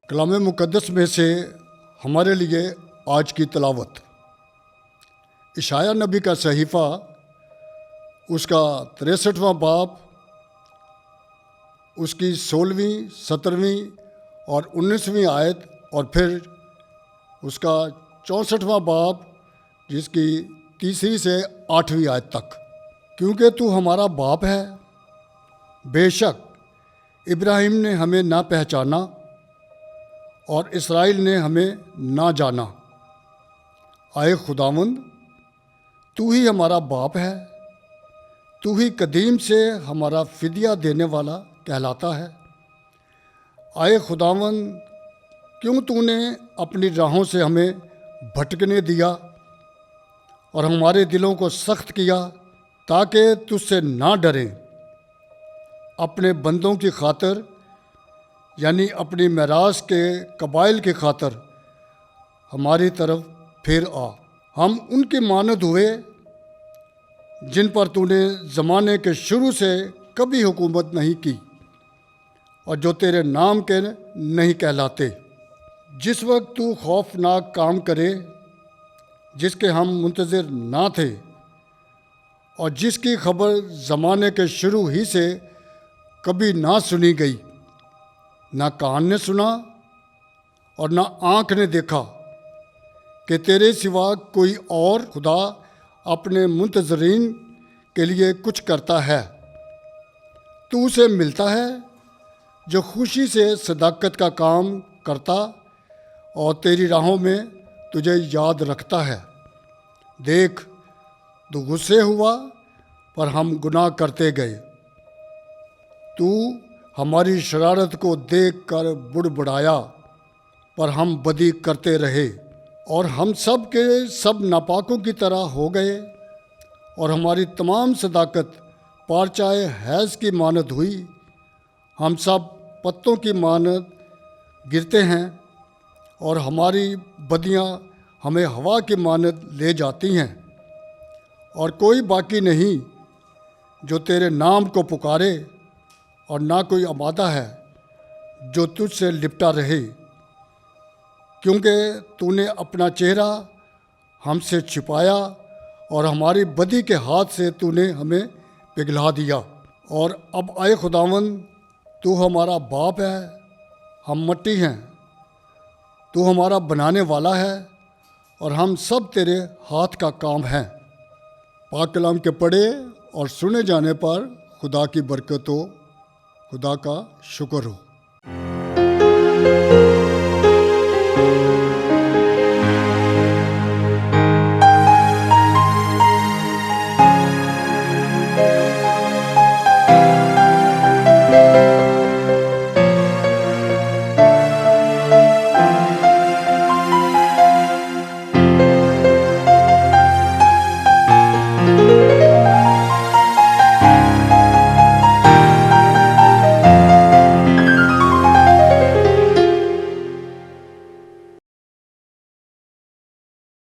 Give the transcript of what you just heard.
कलाम मुक़द्दस में से हमारे लिए आज की तलावत इशाया नबी का सहीफ़ा, उसका 63वां बाब, उसकी 16वीं, 17वीं और 19वीं आयत, और फिर उसका 64वां बाब जिसकी 3री से 8वीं आयत तक। क्योंकि तू हमारा बाप है, बेशक इब्राहिम ने हमें ना पहचाना और इसराइल ने हमें ना जाना। आए खुदावंद, तू ही हमारा बाप है, तू ही कदीम से हमारा फिदिया देने वाला कहलाता है। आए खुदावंद, क्यों तूने अपनी राहों से हमें भटकने दिया और हमारे दिलों को सख्त किया, ताकि तुझसे ना डरें। अपने बंदों की खातिर, यानी अपनी मेरास के कबाइल की खातिर हमारी तरफ फिर आ। हम उनकी मानद हुए जिन पर तूने ज़माने के शुरू से कभी हुकूमत नहीं की और जो तेरे नाम के नहीं कहलाते। जिस वक्त तू खौफनाक काम करे जिसके हम मुंतज़िर ना थे और जिसकी खबर ज़माने के शुरू ही से कभी ना सुनी गई, ना कान ने सुना और ना आँख ने देखा कि तेरे सिवा कोई और खुदा अपने मुंतज़रीन के लिए कुछ करता है। तू उसे मिलता है जो खुशी से सदाकत का काम करता और तेरी राहों में तुझे याद रखता है। देख, तू गुस्से हुआ पर हम गुनाह करते गए। तू हमारी शरारत को देखकर बुड़बुड़ाया पर हम बदी करते रहे, और हम सब के सब नापाकों की तरह हो गए और हमारी तमाम सदाकत पारचाए हैज़ की मानद हुई। हम सब पत्तों की मानद गिरते हैं और हमारी बदियाँ हमें हवा की मानद ले जाती हैं, और कोई बाकी नहीं जो तेरे नाम को पुकारे, और ना कोई आमादा है जो तुझसे लिपटा रहे। क्योंकि तूने अपना चेहरा हमसे छिपाया और हमारी बदी के हाथ से तूने हमें पिघला दिया। और अब आए खुदावंद, तू हमारा बाप है, हम मट्टी हैं, तू हमारा बनाने वाला है और हम सब तेरे हाथ का काम हैं। पाक कलाम के पढ़े और सुने जाने पर खुदा की बरकत हो, खुदा का शुक्र हो।